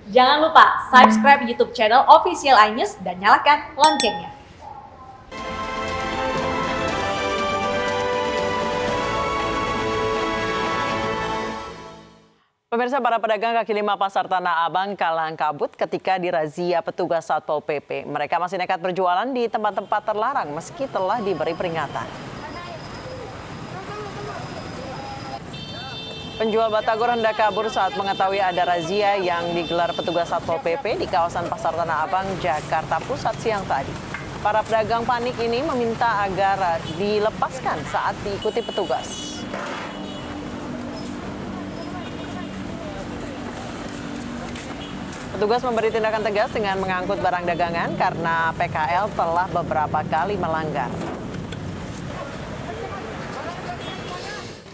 Jangan lupa subscribe YouTube channel Official iNews dan nyalakan loncengnya. Pemirsa, para pedagang kaki lima Pasar Tanah Abang kalang kabut ketika dirazia petugas Satpol PP. Mereka masih nekat berjualan di tempat-tempat terlarang meski telah diberi peringatan. Penjual batagor hendak kabur saat mengetahui ada razia yang digelar petugas Satpol PP di kawasan Pasar Tanah Abang, Jakarta Pusat siang tadi. Para pedagang panik ini meminta agar dilepaskan saat diikuti petugas. Petugas memberi tindakan tegas dengan mengangkut barang dagangan karena PKL telah beberapa kali melanggar.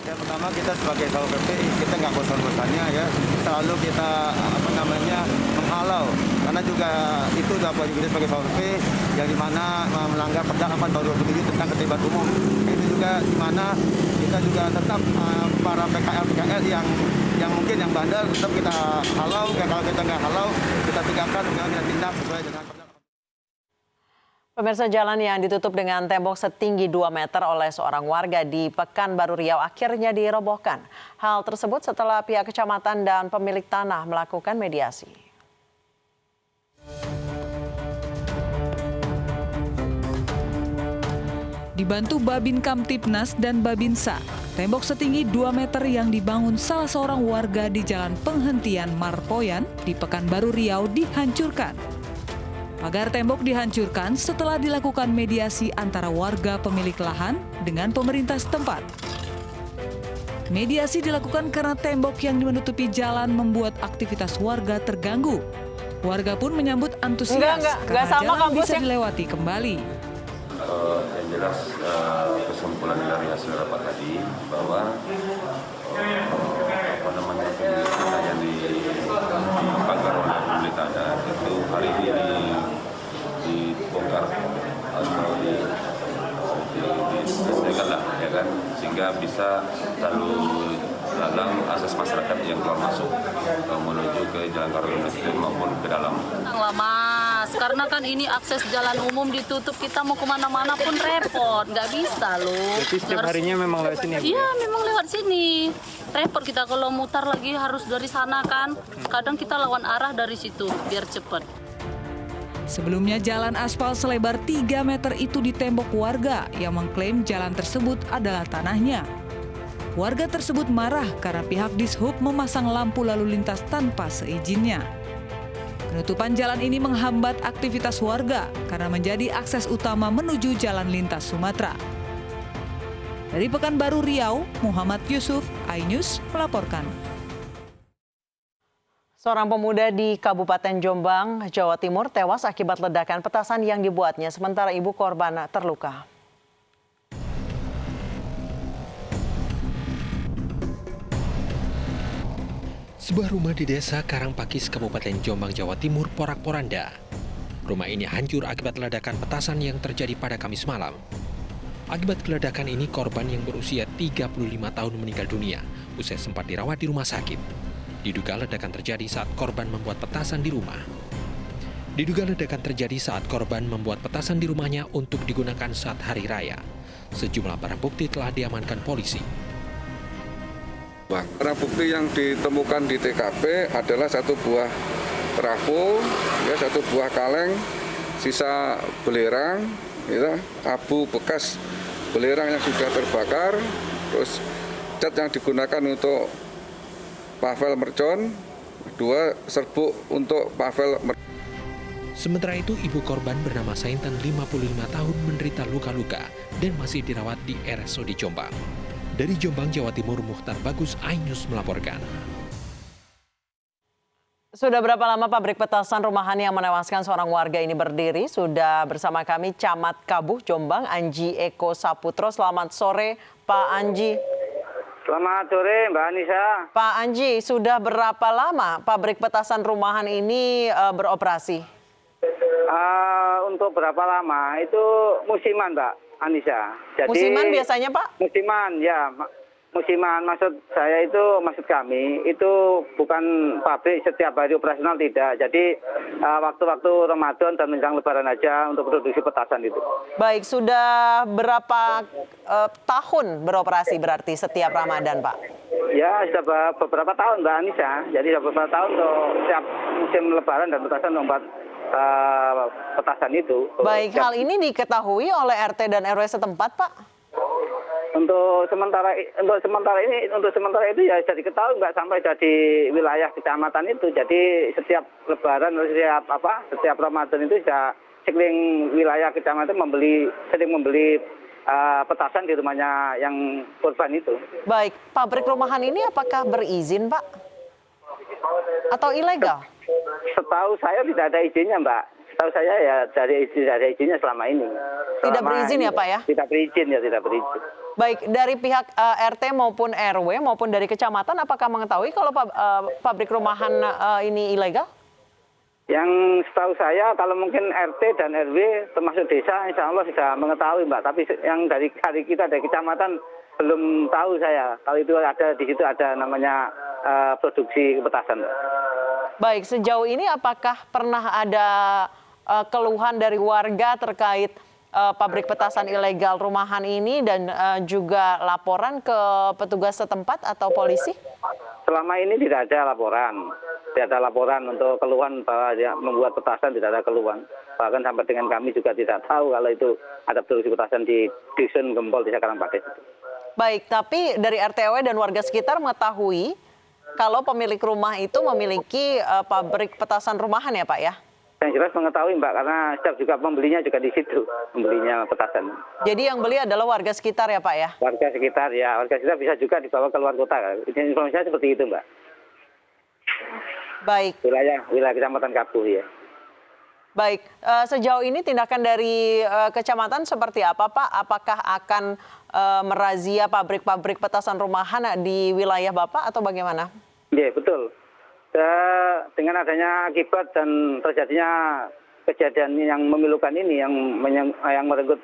Yang pertama, kita sebagai Satpol PP kita nggak bosan-bosannya ya, selalu kita menghalau, karena juga itu dapat kita sebagai Satpol PP yang dimana melanggar Perda 8 tahun 2007 tentang ketertiban umum. Itu juga dimana kita juga tetap para PKL yang mungkin yang bandel tetap kita halau, ya kalau kita nggak halau kita tegakkan dengan tindak sesuai dengan Perda. Pemirsa, jalan yang ditutup dengan tembok setinggi 2 meter oleh seorang warga di Pekanbaru Riau akhirnya dirobohkan. Hal tersebut setelah pihak kecamatan dan pemilik tanah melakukan mediasi. Dibantu Babin Kamtipnas dan Babinsa, tembok setinggi 2 meter yang dibangun salah seorang warga di Jalan Penghentian Marpoyan di Pekanbaru Riau dihancurkan. Pagar tembok dihancurkan setelah dilakukan mediasi antara warga pemilik lahan dengan pemerintah setempat. Mediasi dilakukan karena tembok yang menutupi jalan membuat aktivitas warga terganggu. Warga pun menyambut antusias karena jalan bisa dilewati kembali. Yang jelas kesimpulan dari hasil rapat tadi bahwa pemilik yang dipagar oleh pemilik tanah itu hari ini dibongkar atau diselesaikan lah, ya kan, sehingga bisa lalu dalam akses masyarakat yang keluar masuk menuju ke Jalan Karolina maupun ke dalam. Lama, karena kan ini akses jalan umum ditutup, kita mau kemana-mana pun repot, nggak bisa loh. Jadi setiap harinya memang lewat sini? Iya, memang lewat sini. Repot kita kalau mutar lagi harus dari sana kan. Kadang kita lawan arah dari situ biar cepat. Sebelumnya jalan aspal selebar 3 meter itu ditembok warga yang mengklaim jalan tersebut adalah tanahnya. Warga tersebut marah karena pihak Dishub memasang lampu lalu lintas tanpa seizinnya. Penutupan jalan ini menghambat aktivitas warga karena menjadi akses utama menuju jalan lintas Sumatera. Dari Pekanbaru Riau, Muhammad Yusuf, iNews melaporkan. Seorang pemuda di Kabupaten Jombang, Jawa Timur tewas akibat ledakan petasan yang dibuatnya, sementara ibu korban terluka. Sebuah rumah di desa Karangpakis, Kabupaten Jombang, Jawa Timur, porak-poranda. Rumah ini hancur akibat ledakan petasan yang terjadi pada Kamis malam. Akibat ledakan ini, korban yang berusia 35 tahun meninggal dunia usai sempat dirawat di rumah sakit. Diduga ledakan terjadi saat korban membuat petasan di rumah. Petasan di rumahnya untuk digunakan saat hari raya. Sejumlah barang bukti telah diamankan polisi. Barang bukti yang ditemukan di TKP adalah satu buah trafo, satu buah kaleng, sisa belerang, abu bekas belerang yang sudah terbakar, terus cat yang digunakan untuk pavel mercon, 2 serbuk untuk pavel mercon. Sementara itu, ibu korban bernama Saintan, 55 tahun, menderita luka-luka dan masih dirawat di RSUD Jombang. Dari Jombang, Jawa Timur, Mukhtar Bagus, iNews melaporkan. Sudah berapa lama pabrik petasan rumahan yang menewaskan seorang warga ini berdiri? Sudah bersama kami Camat Kabuh Jombang, Anji Eko Saputro. Selamat sore, Pak Anji. Selamat sore, Mbak Anissa. Pak Anji, sudah berapa lama pabrik petasan rumahan ini beroperasi? Untuk berapa lama? Itu musiman, Mbak Anissa. Jadi, musiman biasanya, Pak? Musiman, ya. musiman, maksud kami itu bukan pabrik setiap hari operasional, tidak. Jadi waktu-waktu Ramadan dan menjelang Lebaran aja untuk produksi petasan itu. Baik, sudah berapa tahun beroperasi berarti setiap Ramadan, Pak? Ya, sudah beberapa tahun, Mbak Anissa. Jadi sudah beberapa tahun untuk setiap musim Lebaran dan petasan membuat petasan itu. Baik, hal ini diketahui oleh RT dan RW setempat, Pak? Untuk sementara itu ya sudah diketahui, Mbak, sampai jadi wilayah kecamatan itu. Jadi setiap Lebaran atau setiap Ramadan itu sudah sekeliling wilayah kecamatan sering membeli petasan di rumahnya yang korban itu. Baik, pabrik rumahan ini apakah berizin, Pak? Atau ilegal? Setahu saya tidak ada izinnya, Mbak. Setahu saya ya tidak ada izinnya selama ini. Tidak berizin ya, Pak, ya? Tidak berizin. Baik, dari pihak RT maupun RW maupun dari kecamatan, apakah mengetahui kalau pabrik rumahan ini ilegal? Yang setahu saya kalau mungkin RT dan RW termasuk desa insya Allah sudah mengetahui, Mbak. Tapi yang dari kita dari kecamatan belum tahu saya kalau itu ada di situ ada namanya produksi petasan, Mbak. Baik, sejauh ini apakah pernah ada keluhan dari warga terkait pabrik petasan ilegal rumahan ini dan juga laporan ke petugas setempat atau polisi? Selama ini tidak ada laporan. Tidak ada laporan untuk keluhan bahwa dia membuat petasan, tidak ada keluhan. Bahkan sampai dengan kami juga tidak tahu kalau itu ada produksi petasan di Dusun Gempol, Desa Karangpakis. Baik, tapi dari RT/RW dan warga sekitar mengetahui kalau pemilik rumah itu memiliki pabrik petasan rumahan ya, Pak, ya? Yang jelas mengetahui, Mbak, karena setiap juga pembelinya juga di situ, pembelinya petasan. Jadi yang beli adalah warga sekitar ya, Pak, ya? Warga sekitar bisa juga dibawa ke luar kota. Informasinya seperti itu, Mbak. Baik. Wilayah Kecamatan Kapuh, ya. Baik, sejauh ini tindakan dari kecamatan seperti apa, Pak? Apakah akan merazia pabrik-pabrik petasan rumahan di wilayah Bapak atau bagaimana? Iya, betul. Dengan adanya akibat dan terjadinya kejadian yang memilukan ini, yang merenggut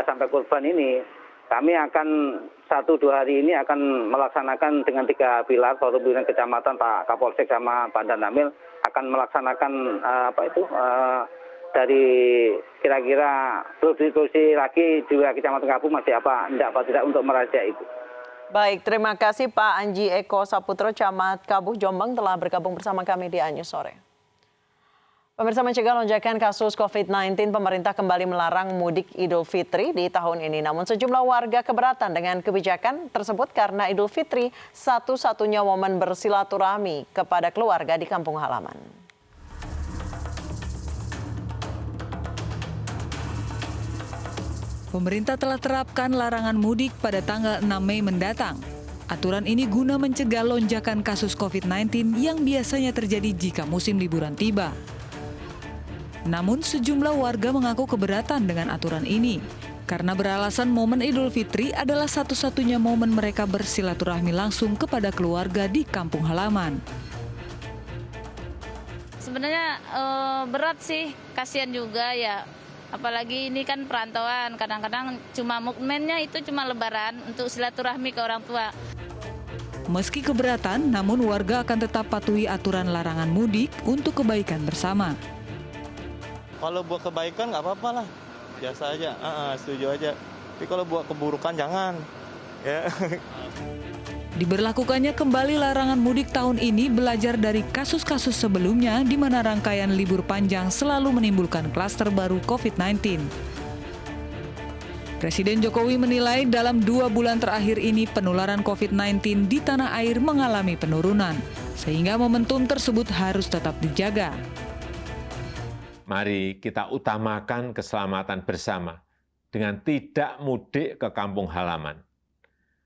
sampai korban ini, kami akan 1-2 hari ini akan melaksanakan dengan 3 pilar, forum pimpinan kecamatan, Pak Kapolsek sama Pak Danamil akan melaksanakan dari kira-kira produksi lagi juga Kecamatan Kapuh masih tidak untuk merazia itu. Baik, terima kasih Pak Anji Eko Saputro, Camat Kabuh, Jombang telah bergabung bersama kami di Anyus Sore. Pemirsa, mencegah lonjakan kasus COVID-19, pemerintah kembali melarang mudik Idul Fitri di tahun ini. Namun sejumlah warga keberatan dengan kebijakan tersebut karena Idul Fitri satu-satunya momen bersilaturahmi kepada keluarga di kampung halaman. Pemerintah telah terapkan larangan mudik pada tanggal 6 Mei mendatang. Aturan ini guna mencegah lonjakan kasus COVID-19 yang biasanya terjadi jika musim liburan tiba. Namun sejumlah warga mengaku keberatan dengan aturan ini karena beralasan momen Idul Fitri adalah satu-satunya momen mereka bersilaturahmi langsung kepada keluarga di kampung halaman. Sebenarnya berat sih, kasihan juga ya. Apalagi ini kan perantauan, kadang-kadang cuma mukmennya itu cuma lebaran untuk silaturahmi ke orang tua. Meski keberatan, namun warga akan tetap patuhi aturan larangan mudik untuk kebaikan bersama. Kalau buat kebaikan nggak apa-apa lah, biasa aja, setuju aja. Tapi kalau buat keburukan jangan. Ya. Diberlakukannya kembali larangan mudik tahun ini belajar dari kasus-kasus sebelumnya di mana rangkaian libur panjang selalu menimbulkan klaster baru COVID-19. Presiden Jokowi menilai dalam 2 bulan terakhir ini penularan COVID-19 di tanah air mengalami penurunan, sehingga momentum tersebut harus tetap dijaga. Mari kita utamakan keselamatan bersama dengan tidak mudik ke kampung halaman.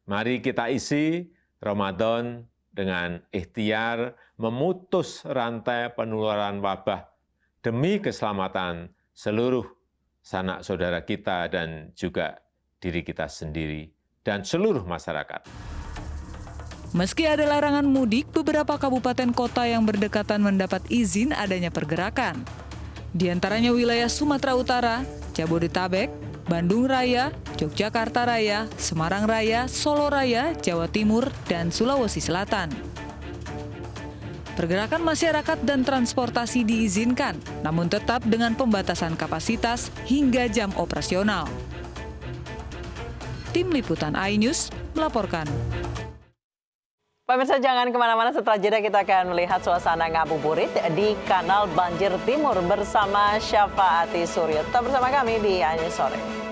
Mari kita isi Ramadan dengan ikhtiar memutus rantai penularan wabah demi keselamatan seluruh sanak saudara kita dan juga diri kita sendiri dan seluruh masyarakat. Meski ada larangan mudik, beberapa kabupaten kota yang berdekatan mendapat izin adanya pergerakan. Di antaranya wilayah Sumatera Utara, Jabodetabek, Bandung Raya, Yogyakarta Raya, Semarang Raya, Solo Raya, Jawa Timur, dan Sulawesi Selatan. Pergerakan masyarakat dan transportasi diizinkan, namun tetap dengan pembatasan kapasitas hingga jam operasional. Tim Liputan iNews melaporkan. Pemirsa jangan kemana-mana, setelah jeda kita akan melihat suasana ngabuburit di Kanal Banjir Timur bersama Syafaati Suryo. Tetap bersama kami di iNews Sore.